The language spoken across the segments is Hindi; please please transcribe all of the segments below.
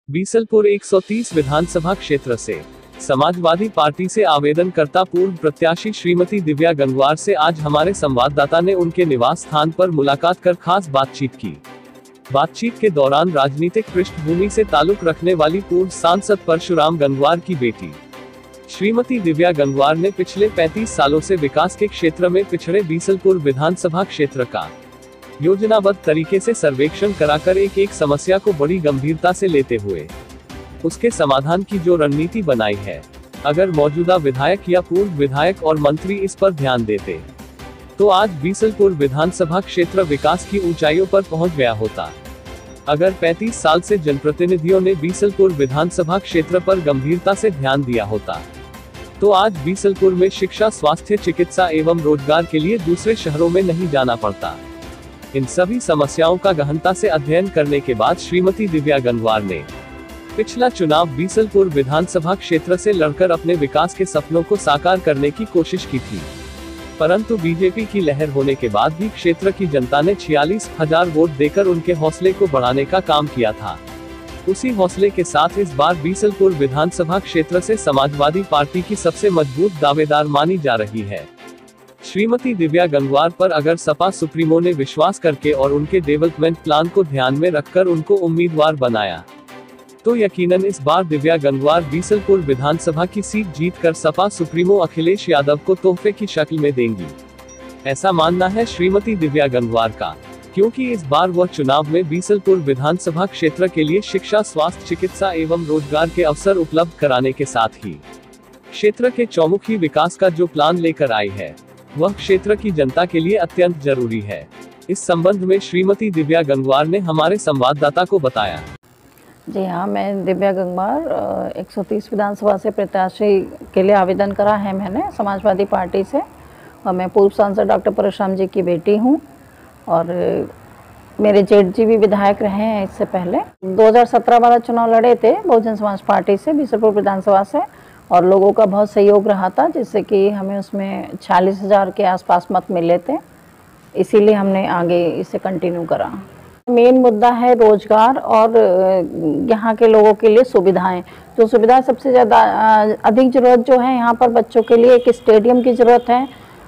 बीसलपुर 130 विधानसभा क्षेत्र से समाजवादी पार्टी से आवेदनकर्ता पूर्व प्रत्याशी श्रीमती दिव्या गंगवार से आज हमारे संवाददाता ने उनके निवास स्थान पर मुलाकात कर खास बातचीत की। बातचीत के दौरान राजनीतिक पृष्ठभूमि से ताल्लुक रखने वाली पूर्व सांसद परशुराम गंगवार की बेटी श्रीमती दिव्या गंगवार ने पिछले 35 सालों से विकास के क्षेत्र में पिछड़े बीसलपुर विधानसभा क्षेत्र का योजनाबद्ध तरीके से सर्वेक्षण कराकर एक समस्या को बड़ी गंभीरता से लेते हुए उसके समाधान की जो रणनीति बनाई है, अगर मौजूदा विधायक या पूर्व विधायक और मंत्री इस पर ध्यान देते तो आज बीसलपुर विधानसभा क्षेत्र विकास की ऊंचाइयों पर पहुंच गया होता। अगर 35 साल से जनप्रतिनिधियों ने बीसलपुर विधानसभा क्षेत्र पर गंभीरता से ध्यान दिया होता तो आज बीसलपुर में शिक्षा, स्वास्थ्य, चिकित्सा एवं रोजगार के लिए दूसरे शहरों में नहीं जाना पड़ता। इन सभी समस्याओं का गहनता से अध्ययन करने के बाद श्रीमती दिव्या गंगवार ने पिछला चुनाव बीसलपुर विधानसभा क्षेत्र से लड़कर अपने विकास के सपनों को साकार करने की कोशिश की थी, परंतु बीजेपी की लहर होने के बाद भी क्षेत्र की जनता ने 46,000 वोट देकर उनके हौसले को बढ़ाने का काम किया था। उसी हौसले के साथ इस बार बीसलपुर विधानसभा क्षेत्र से समाजवादी पार्टी की सबसे मजबूत दावेदार मानी जा रही है श्रीमती दिव्या गंगवार पर अगर सपा सुप्रीमो ने विश्वास करके और उनके डेवलपमेंट प्लान को ध्यान में रखकर उनको उम्मीदवार बनाया तो यकीनन इस बार दिव्या गंगवार बीसलपुर विधानसभा की सीट जीतकर सपा सुप्रीमो अखिलेश यादव को तोहफे की शक्ल में देंगी। ऐसा मानना है श्रीमती दिव्या गंगवार का, क्योंकि इस बार वह चुनाव में बीसलपुर विधानसभा क्षेत्र के लिए शिक्षा, स्वास्थ्य, चिकित्सा एवं रोजगार के अवसर उपलब्ध कराने के साथ ही क्षेत्र के चौमुखी विकास का जो प्लान लेकर आई है वह क्षेत्र की जनता के लिए अत्यंत जरूरी है। इस संबंध में श्रीमती दिव्या गंगवार ने हमारे संवाददाता को बताया। जी हाँ, मैं दिव्या गंगवार 130 विधानसभा से प्रत्याशी के लिए आवेदन करा है मैंने समाजवादी पार्टी से, और मैं पूर्व सांसद डॉक्टर परशुराम जी की बेटी हूँ और मेरे जेठ जी भी विधायक रहे हैं। इससे पहले 2017 वाला चुनाव लड़े थे बहुजन समाज पार्टी से बीसलपुर विधानसभा से, और लोगों का बहुत सहयोग रहा था, जिससे कि हमें उसमें 46,000 के आसपास मत मिले थे। इसीलिए हमने आगे इसे कंटिन्यू करा। मेन मुद्दा है रोजगार और यहाँ के लोगों के लिए सुविधाएं। जो सुविधाएं सबसे ज़्यादा अधिक ज़रूरत जो है यहाँ पर बच्चों के लिए एक स्टेडियम की ज़रूरत है,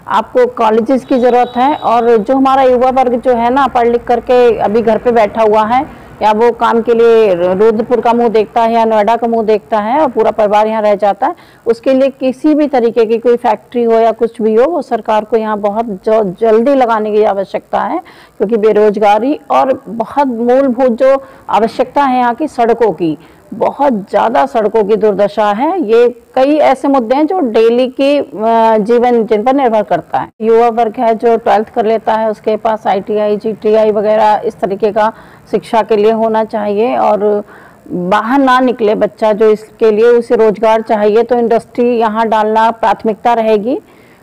आपको कॉलेजेस की ज़रूरत है, और जो हमारा युवा वर्ग जो है ना पढ़ लिख करके अभी घर पे बैठा हुआ है या वो काम के लिए रुद्रपुर का मुंह देखता है या नोएडा का मुंह देखता है और पूरा परिवार यहाँ रह जाता है, उसके लिए किसी भी तरीके की कोई फैक्ट्री हो या कुछ भी हो वो सरकार को यहाँ बहुत जल्दी लगाने की आवश्यकता है, क्योंकि बेरोजगारी और बहुत मूलभूत जो आवश्यकता है यहाँ की सड़कों की, बहुत ज़्यादा सड़कों की दुर्दशा है। ये कई ऐसे मुद्दे हैं जो डेली की जीवन जिन पर निर्भर करता है। युवा वर्ग है जो 12th कर लेता है, उसके पास ITI, GTI वगैरह इस तरीके का शिक्षा के लिए होना चाहिए, और बाहर ना निकले बच्चा जो इसके लिए उसे रोजगार चाहिए, तो इंडस्ट्री यहाँ डालना प्राथमिकता रहेगी।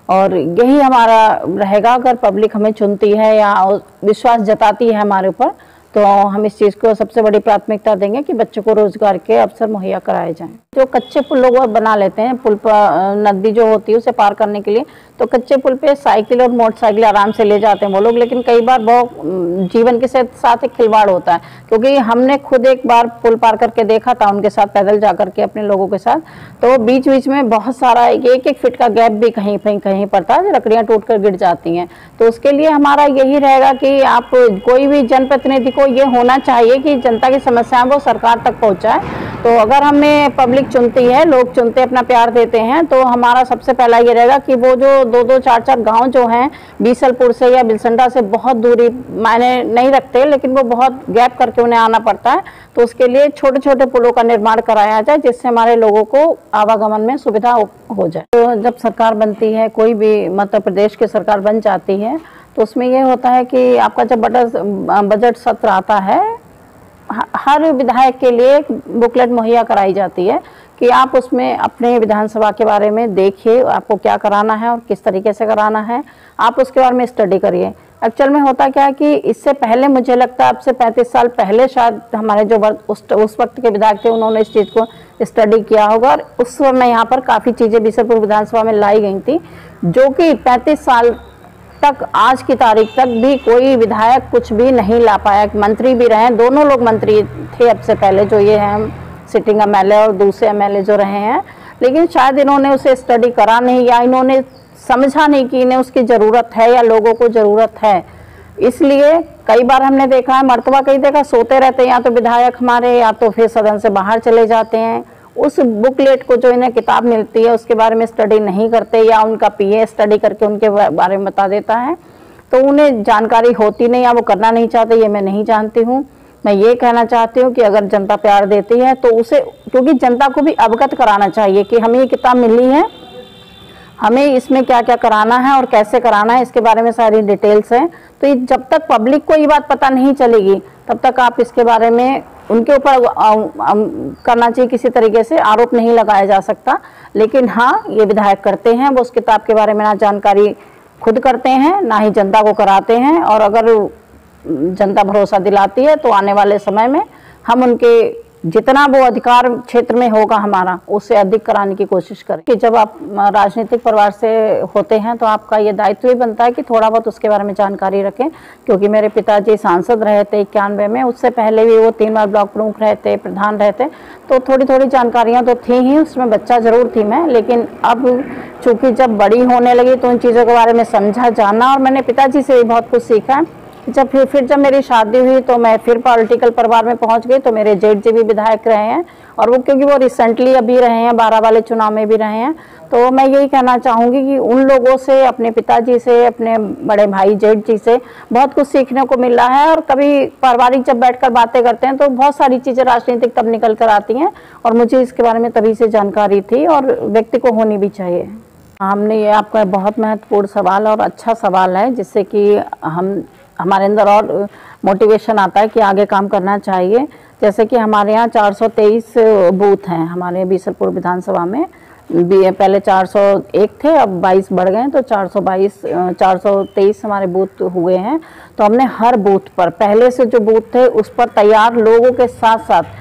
और यही हमारा रहेगा, अगर पब्लिक हमें चुनती है या विश्वास जताती है हमारे ऊपर, तो हम इस चीज़ को सबसे बड़ी प्राथमिकता देंगे कि बच्चों को रोजगार के अवसर मुहैया कराए जाएं। जो कच्चे पुल लोग बना लेते हैं, पुल पर नदी जो होती है उसे पार करने के लिए, तो कच्चे पुल पे साइकिल और मोटरसाइकिल आराम से ले जाते हैं वो लोग, लेकिन कई बार बहुत जीवन के साथ एक खिलवाड़ होता है, क्योंकि हमने खुद एक बार पुल पार करके देखा था उनके साथ, पैदल जा करके अपने लोगों के साथ, तो बीच बीच में बहुत सारा 1-1 फीट का गैप भी कहीं पर था, जो लकड़ियाँ टूट कर गिर जाती हैं। तो उसके लिए हमारा यही रहेगा कि आप कोई भी जनप्रतिनिधि को ये होना चाहिए कि जनता की समस्याएं वो सरकार तक पहुंचाए। तो अगर हमें पब्लिक चुनती है, लोग चुनते अपना प्यार देते हैं, तो हमारा सबसे पहला ये रहेगा कि वो जो 2-2, 4-4 गांव जो हैं बीसलपुर से या बिलसंडा से बहुत दूरी मायने नहीं रखते, लेकिन वो बहुत गैप करके उन्हें आना पड़ता है, तो उसके लिए छोटे छोटे पुलों का निर्माण कराया जाए, जिससे हमारे लोगों को आवागमन में सुविधा हो जाए। तो जब सरकार बनती है, कोई भी मध्य प्रदेश की सरकार बन जाती है, तो उसमें ये होता है कि आपका जब बजट सत्र आता है, हर विधायक के लिए एक बुकलेट मुहैया कराई जाती है कि आप उसमें अपने विधानसभा के बारे में देखिए, आपको क्या कराना है और किस तरीके से कराना है, आप उसके बारे में स्टडी करिए। एक्चुअल में होता क्या है कि इससे पहले मुझे लगता है अब से 35 साल पहले शायद हमारे जो उस वक्त के विधायक थे उन्होंने इस चीज़ को स्टडी किया होगा, और उस समय यहाँ पर काफ़ी चीज़ें बीसलपुर विधानसभा में लाई गई थी, जो कि 35 साल तक आज की तारीख तक भी कोई विधायक कुछ भी नहीं ला पाया। मंत्री भी रहे, दोनों लोग मंत्री थे अब से पहले, जो ये हैं सिटिंग एमएलए और दूसरे एमएलए जो रहे हैं, लेकिन शायद इन्होंने उसे स्टडी करा नहीं या इन्होंने समझा नहीं कि इन्हें उसकी ज़रूरत है या लोगों को ज़रूरत है। इसलिए कई बार हमने देखा है, मर्तबा कई देखा सोते रहते हैं, या तो विधायक हमारे या तो फिर सदन से बाहर चले जाते हैं। उस बुकलेट को जो इन्हें किताब मिलती है उसके बारे में स्टडी नहीं करते, या उनका पीए स्टडी करके उनके बारे में बता देता है, तो उन्हें जानकारी होती नहीं या वो करना नहीं चाहते, ये मैं नहीं जानती हूँ। मैं ये कहना चाहती हूँ कि अगर जनता प्यार देती है तो उसे, क्योंकि जनता को भी अवगत कराना चाहिए कि हमें ये किताब मिली है, हमें इसमें क्या क्या कराना है और कैसे कराना है, इसके बारे में सारी डिटेल्स हैं। तो जब तक पब्लिक को ये बात पता नहीं चलेगी तब तक आप इसके बारे में उनके ऊपर करना चाहिए, किसी तरीके से आरोप नहीं लगाया जा सकता। लेकिन हाँ, ये विधायक करते हैं, वो उस किताब के बारे में ना जानकारी खुद करते हैं ना ही जनता को कराते हैं। और अगर जनता भरोसा दिलाती है तो आने वाले समय में हम उनके जितना वो अधिकार क्षेत्र में होगा हमारा, उससे अधिक कराने की कोशिश करें। कि जब आप राजनीतिक परिवार से होते हैं तो आपका ये दायित्व ही बनता है कि थोड़ा बहुत उसके बारे में जानकारी रखें। क्योंकि मेरे पिताजी सांसद रहे थे 91 में, उससे पहले भी वो 3 बार ब्लॉक प्रमुख रहे थे, प्रधान रहे थे, तो थोड़ी थोड़ी जानकारियाँ तो थी ही, उसमें बच्चा ज़रूर थी मैं। लेकिन अब चूँकि जब बड़ी होने लगी तो उन चीज़ों के बारे में समझा, जाना, और मैंने पिताजी से भी बहुत कुछ सीखा है। जब मेरी शादी हुई तो मैं फिर पॉलिटिकल परिवार में पहुंच गई, तो मेरे जेठ जी भी विधायक रहे हैं, और वो क्योंकि वो रिसेंटली अभी रहे हैं, 12 वाले चुनाव में भी रहे हैं। तो मैं यही कहना चाहूँगी कि उन लोगों से, अपने पिताजी से, अपने बड़े भाई जेठ जी से बहुत कुछ सीखने को मिल रहा है। और कभी पारिवारिक जब बैठकर बातें करते हैं तो बहुत सारी चीज़ें राजनीतिक तब निकल कर आती हैं, और मुझे इसके बारे में तभी से जानकारी थी, और व्यक्ति को होनी भी चाहिए। हमने ये आपका बहुत महत्वपूर्ण सवाल और अच्छा सवाल है, जिससे कि हमारे अंदर और मोटिवेशन आता है कि आगे काम करना चाहिए। जैसे कि हमारे यहाँ 423 बूथ हैं हमारे बीसलपुर विधानसभा में। पहले 401 थे, अब 22 बढ़ गए, तो 423 हमारे बूथ हुए हैं। तो हमने हर बूथ पर, पहले से जो बूथ थे उस पर तैयार लोगों के साथ साथ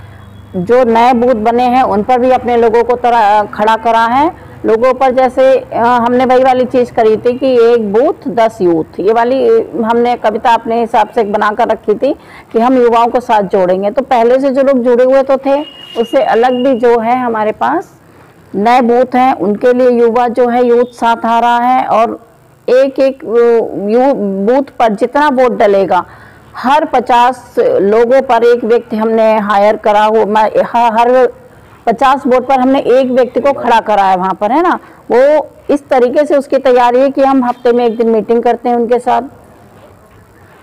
जो नए बूथ बने हैं उन पर भी अपने लोगों को खड़ा करा है। लोगों पर जैसे हमने वही वाली चीज़ करी थी कि 1 बूथ 10 यूथ, ये वाली हमने कविता अपने हिसाब से बना कर रखी थी कि हम युवाओं को साथ जोड़ेंगे। तो पहले से जो लोग जुड़े हुए तो थे, उससे अलग भी जो है हमारे पास नए बूथ हैं, उनके लिए युवा जो है यूथ साथ आ रहा है। और एक एक बूथ पर जितना वोट डलेगा, हर 50 लोगों पर एक व्यक्ति हमने हायर करा हो, हर 50 वोट पर हमने एक व्यक्ति को खड़ा करा है वहाँ पर, है ना। वो इस तरीके से उसकी तैयारी है कि हम हफ्ते में 1 दिन मीटिंग करते हैं उनके साथ,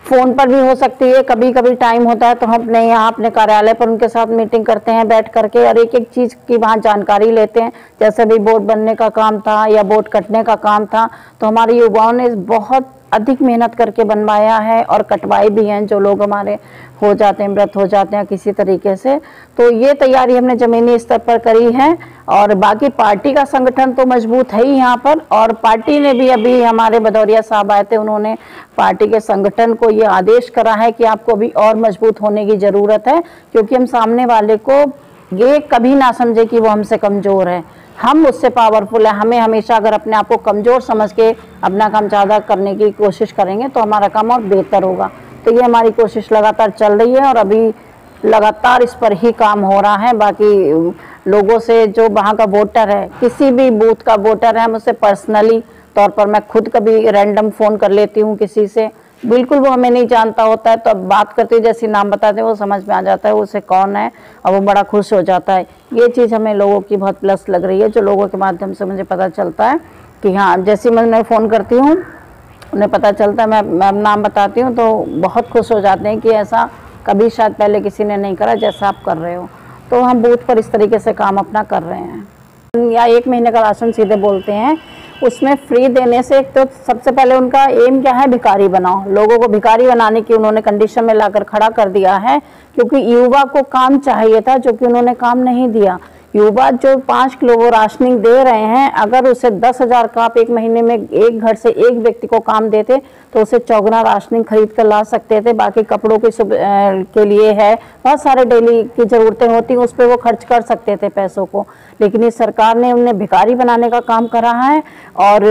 फ़ोन पर भी हो सकती है, कभी कभी टाइम होता है तो हम अपने यहाँ अपने कार्यालय पर उनके साथ मीटिंग करते हैं बैठ करके, और एक एक चीज़ की वहाँ जानकारी लेते हैं। जैसे भी वोट बनने का काम था या वोट कटने का काम था, तो हमारे युवाओं ने बहुत अधिक मेहनत करके बनवाया है, और कटवाए भी हैं जो लोग हमारे हो जाते हैं, मृत हो जाते हैं किसी तरीके से। तो ये तैयारी हमने ज़मीनी स्तर पर करी है। और बाकी पार्टी का संगठन तो मजबूत है ही यहाँ पर, और पार्टी ने भी, अभी हमारे भदौरिया साहब आए थे, उन्होंने पार्टी के संगठन को ये आदेश करा है कि आपको भी और मजबूत होने की ज़रूरत है, क्योंकि हम सामने वाले को ये कभी ना समझे कि वो हमसे कमज़ोर है, हम उससे पावरफुल है। हमें हमेशा अगर अपने आप को कमज़ोर समझ के अपना काम ज़्यादा करने की कोशिश करेंगे तो हमारा काम और बेहतर होगा। तो ये हमारी कोशिश लगातार चल रही है, और अभी लगातार इस पर ही काम हो रहा है। बाकी लोगों से, जो वहाँ का वोटर है, किसी भी बूथ का वोटर है, हम उससे पर्सनली तौर पर, मैं खुद कभी रैंडम फ़ोन कर लेती हूँ किसी से, बिल्कुल वो हमें नहीं जानता होता है, तो अब बात करते जैसे नाम बताते हैं वो समझ में आ जाता है उसे कौन है, और वो बड़ा खुश हो जाता है। ये चीज़ हमें लोगों की बहुत प्लस लग रही है, जो लोगों के माध्यम से मुझे पता चलता है कि हाँ, जैसे मैं फ़ोन करती हूँ उन्हें पता चलता है, मैं नाम बताती हूँ तो बहुत खुश हो जाते हैं कि ऐसा कभी शायद पहले किसी ने नहीं करा जैसा आप कर रहे हो। तो हम बूथ पर इस तरीके से काम अपना कर रहे हैं। या 1 महीने का राशन सीधे बोलते हैं, उसमें फ्री देने से एक तो सबसे पहले उनका एम क्या है, भिखारी बनाओ, लोगों को भिखारी बनाने की उन्होंने कंडीशन में लाकर खड़ा कर दिया है। क्योंकि युवा को काम चाहिए था, जो कि उन्होंने काम नहीं दिया। युवा जो 5 किलो वो राशनिंग दे रहे हैं, अगर उसे 10,000 का आप 1 महीने में एक घर से एक व्यक्ति को काम देते तो उसे 4 राशनिंग खरीद कर ला सकते थे। बाकी कपड़ों के लिए है, बहुत सारे डेली की ज़रूरतें होती हैं, उस पर वो खर्च कर सकते थे पैसों को। लेकिन इस सरकार ने उन्हें भिखारी बनाने का काम करा है। और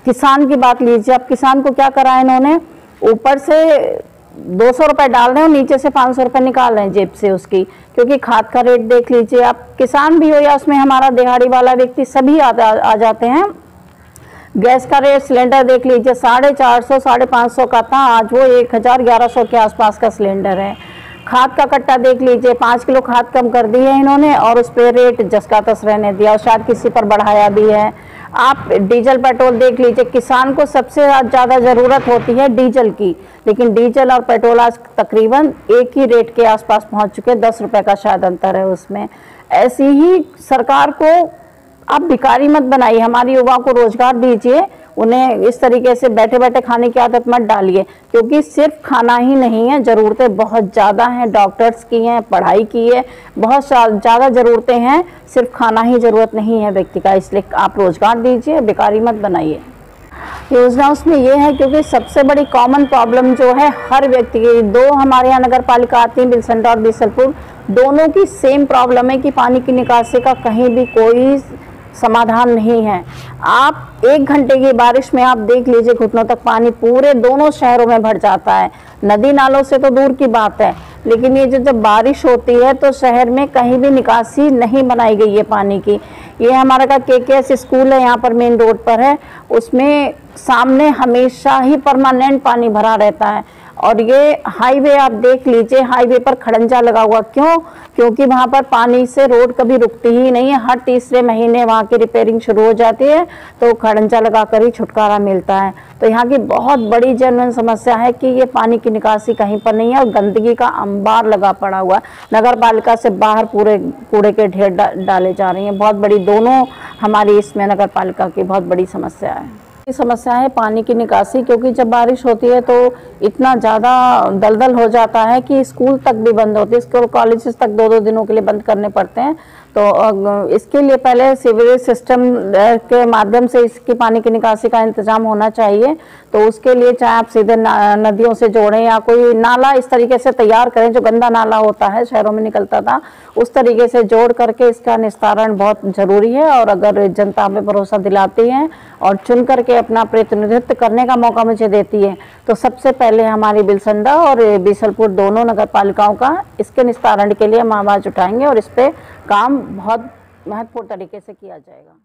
किसान की बात लीजिए, अब किसान को क्या करा है इन्होंने, ऊपर से 200 रुपये डाल रहे हैं और नीचे से 500 रुपये निकाल रहे हैं जेब से उसकी, क्योंकि खाद का रेट देख लीजिए आप, किसान भी हो या उसमें हमारा दिहाड़ी वाला व्यक्ति सभी आ जाते हैं। गैस का रेट सिलेंडर देख लीजिए 450 550 का था, आज वो 1100 के आसपास का सिलेंडर है। खाद का कट्टा देख लीजिए 5 किलो खाद कम कर दी है इन्होंने और उस पर रेट जस का तस रहने दिया और शायद किसी पर बढ़ाया भी है। आप डीजल पेट्रोल देख लीजिए, किसान को सबसे ज़्यादा ज़रूरत होती है डीजल की, लेकिन डीजल और पेट्रोल आज तकरीबन एक ही रेट के आसपास पहुंच चुके, 10 रुपये का शायद अंतर है उसमें। ऐसी ही सरकार को आप भिखारी मत बनाइए, हमारी युवाओं को रोजगार दीजिए, उन्हें इस तरीके से बैठे बैठे खाने की आदत मत डालिए, क्योंकि सिर्फ खाना ही नहीं है, ज़रूरतें बहुत ज़्यादा हैं, डॉक्टर्स की हैं, पढ़ाई की है, बहुत ज़्यादा ज़रूरतें हैं, सिर्फ खाना ही ज़रूरत नहीं है व्यक्ति का। इसलिए आप रोजगार दीजिए, भिखारी मत बनाइए। योजना उसमें ये है क्योंकि सबसे बड़ी कॉमन प्रॉब्लम जो है हर व्यक्ति की, 2 हमारे यहाँ नगर पालिका आती है, बिलसंडा और बीसलपुर, दोनों की सेम प्रॉब्लम है कि पानी की निकासी का कहीं भी कोई समाधान नहीं है। आप 1 घंटे की बारिश में आप देख लीजिए घुटनों तक पानी पूरे दोनों शहरों में भर जाता है। नदी नालों से तो दूर की बात है, लेकिन ये जब बारिश होती है तो शहर में कहीं भी निकासी नहीं बनाई गई है पानी की। ये हमारा का KKS स्कूल है, यहाँ पर मेन रोड पर है, उसमें सामने हमेशा ही परमानेंट पानी भरा रहता है। और ये हाईवे आप देख लीजिए, हाईवे पर खड़ंजा लगा हुआ, क्यों? क्योंकि वहाँ पर पानी से रोड कभी रुकती ही नहीं है, हर तीसरे महीने वहाँ की रिपेयरिंग शुरू हो जाती है, तो खड़ंजा लगा कर ही छुटकारा मिलता है। तो यहाँ की बहुत बड़ी जनरल समस्या है कि ये पानी की निकासी कहीं पर नहीं है और गंदगी का अंबार लगा पड़ा हुआ है। नगर पालिका से बाहर पूरे कूड़े के ढेर डाले जा रही हैं, बहुत बड़ी, दोनों हमारी इसमें नगर पालिका की बहुत बड़ी समस्या है। समस्या है पानी की निकासी, क्योंकि जब बारिश होती है तो इतना ज़्यादा दलदल हो जाता है कि स्कूल तक भी बंद होते हैं, स्कूल कॉलेजेस तक 2-2 दिनों के लिए बंद करने पड़ते हैं। तो इसके लिए पहले सीवरेज सिस्टम के माध्यम से इसकी पानी की निकासी का इंतजाम होना चाहिए। तो उसके लिए चाहे आप सीधे नदियों से जोड़ें या कोई नाला इस तरीके से तैयार करें, जो गंदा नाला होता है शहरों में निकलता था, उस तरीके से जोड़ करके इसका निस्तारण बहुत ज़रूरी है। और अगर जनता हमें भरोसा दिलाती है और चुन करके अपना प्रतिनिधित्व करने का मौका मुझे देती है, तो सबसे पहले हमारी बिलसंडा और बीसलपुर दोनों नगर पालिकाओं का इसके निस्तारण के लिए हम आवाज़ उठाएंगे और इस पर काम बहुत महत्वपूर्ण तरीके से किया जाएगा।